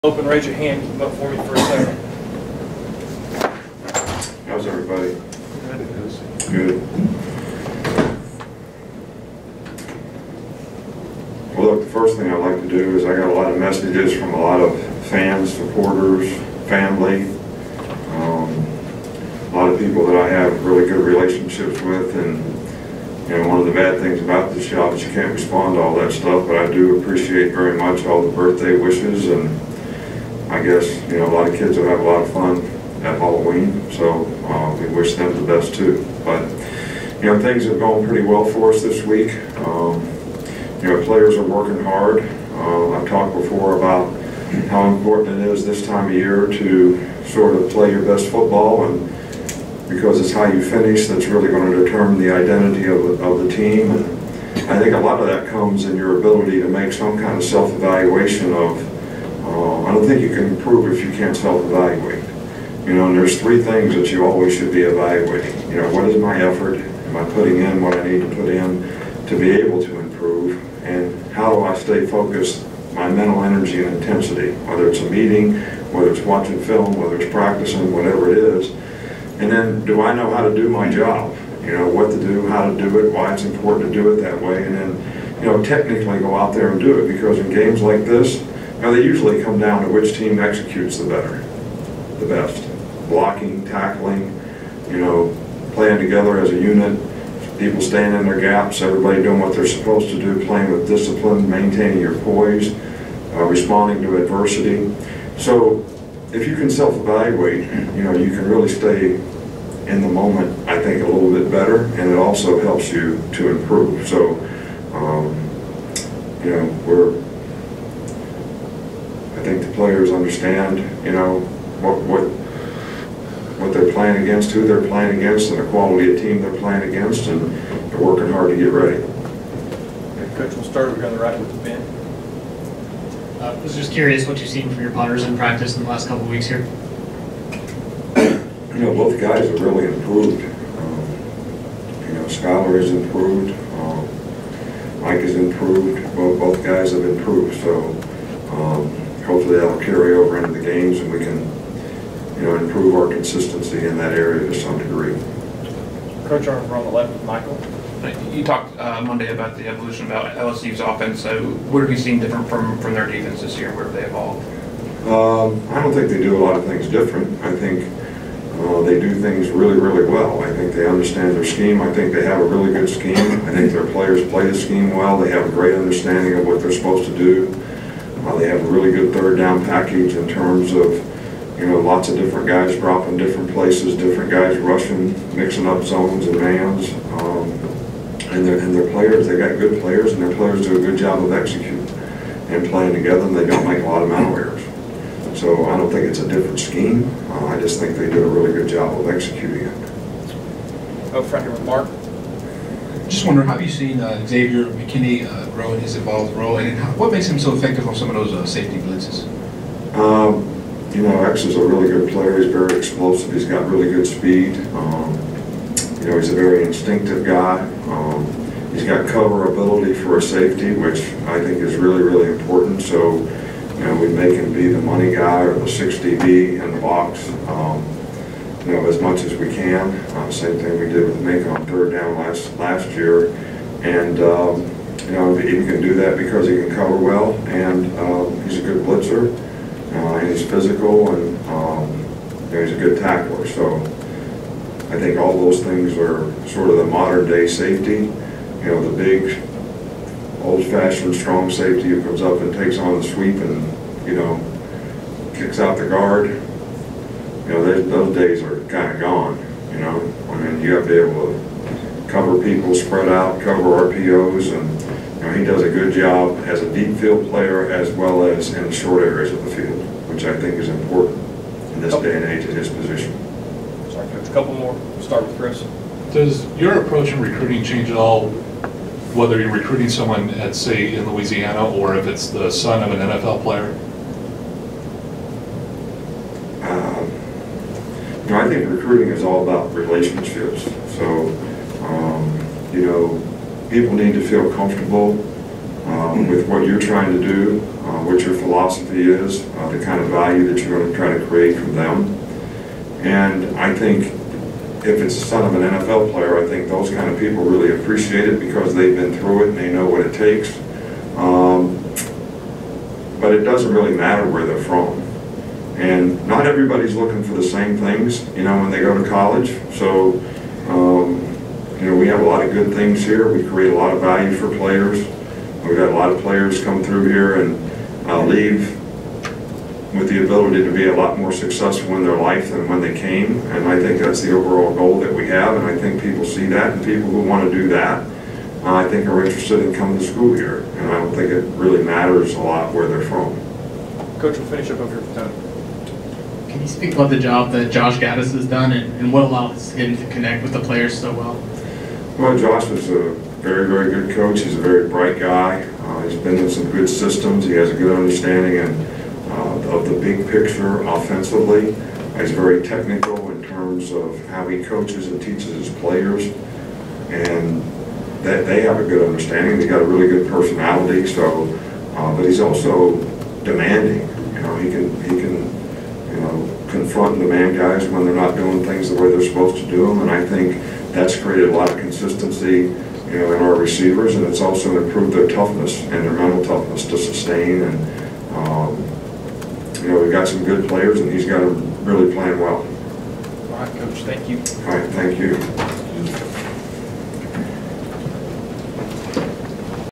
Open, raise your hand, keep up for me for a second. How's everybody? Good. Well, look, the first thing I'd like to do is I got a lot of messages from a lot of fans, supporters, family, a lot of people that I have really good relationships with, and you know, one of the bad things about this job is you can't respond to all that stuff, but I do appreciate very much all the birthday wishes, and I guess, you know, a lot of kids will have a lot of fun at Halloween, so we wish them the best too. But, you know, things have gone pretty well for us this week. You know, players are working hard. I've talked before about how important it is this time of year to sort of play your best football, and because it's how you finish that's really going to determine the identity of the team. And I think a lot of that comes in your ability to make some kind of self-evaluation of, I don't think you can improve if you can't self-evaluate. You know, and there's three things that you always should be evaluating. You know, what is my effort? Am I putting in what I need to put in to be able to improve? And how do I stay focused, my mental energy and intensity, whether it's a meeting, whether it's watching film, whether it's practicing, whatever it is. And then, do I know how to do my job? You know, what to do, how to do it, why it's important to do it that way, and then, you know, technically go out there and do it, because in games like this, you know, they usually come down to which team executes the best. Blocking, tackling, you know, playing together as a unit, people staying in their gaps, everybody doing what they're supposed to do, playing with discipline, maintaining your poise, responding to adversity. So if you can self-evaluate, you know, you can really stay in the moment, I think, a little bit better, and it also helps you to improve. So, you know, I think the players understand, you know, what they're playing against, who they're playing against, and the quality of team they're playing against, and they're working hard to get ready. Coach, we'll start over here on the right with Ben. I was just curious what you've seen from your punters in practice in the last couple of weeks here. You know, both guys have really improved. You know, Skylar has improved. Mike has improved. Both guys have improved. So hopefully that'll carry over into the games, and we can, you know, improve our consistency in that area to some degree. Coach, over on the left with Michael. You talked Monday about the evolution of LSU's offense. So what have you seen different from their defense this year? Where have they evolved? I don't think they do a lot of things different. I think they do things really, really well. I think they understand their scheme. I think they have a really good scheme. I think their players play the scheme well. They have a great understanding of what they're supposed to do. They have a really good third down package in terms of, you know, lots of different guys dropping different places, different guys rushing, mixing up zones and mans. And their players, they got good players, and their players do a good job of executing and playing together, and they don't make a lot of mental errors. So I don't think it's a different scheme. I just think they do a really good job of executing it. Over front here with Mark. Just wondering, how have you seen Xavier McKinney grow in his evolved role, and what makes him so effective on some of those safety blitzes? You know, X is a really good player. He's very explosive. He's got really good speed. You know, he's a very instinctive guy. He's got cover ability for a safety, which I think is really, really important. So, you know, we make him be the money guy or the 6DB in the box, you know, as much as we can. Same thing we did with Mink on third down last year. And, you know, he can do that because he can cover well, and he's a good blitzer, and he's physical, and you know, he's a good tackler. So I think all those things are sort of the modern day safety. You know, the big, old-fashioned, strong safety who comes up and takes on the sweep and, you know, kicks out the guard. You know, those days are kind of gone, you know. I mean, you have to be able to cover people, spread out, cover RPOs, and, you know, he does a good job as a deep field player as well as in the short areas of the field, which I think is important in this day and age at his position. Sorry, Coach, a couple more. We'll start with Chris. Does your approach in recruiting change at all, whether you're recruiting someone at, say, in Louisiana, or if it's the son of an NFL player? You know, I think recruiting is all about relationships. So, you know, people need to feel comfortable with what you're trying to do. what your philosophy is, the kind of value that you're going to try to create from them. And I think if it's the son of an NFL player, I think those kind of people really appreciate it because they've been through it and they know what it takes. But it doesn't really matter where they're from. And not everybody's looking for the same things, you know, when they go to college. So, you know, we have a lot of good things here. We create a lot of value for players. We've got a lot of players come through here and leave with the ability to be a lot more successful in their life than when they came. And I think that's the overall goal that we have. And I think people see that, and people who want to do that, I think are interested in coming to school here. And I don't think it really matters a lot where they're from. Coach, we'll finish up over here with Tony. Can you speak about the job that Josh Gaddis has done and what allows him to connect with the players so well? Well, Josh is a very, very good coach. He's a very bright guy. He's been in some good systems. He has a good understanding of the big picture offensively. He's very technical in terms of how he coaches and teaches his players. And they have a good understanding. He's got a really good personality. So, but he's also demanding. You know, he can confront and demand guys when they're not doing things the way they're supposed to do them. And I think that's created a lot of consistency, you know, in our receivers, and it's also improved their toughness and their mental toughness to sustain. And you know, we've got some good players, and he's got them really playing well. All right, Coach, thank you. All right, thank you.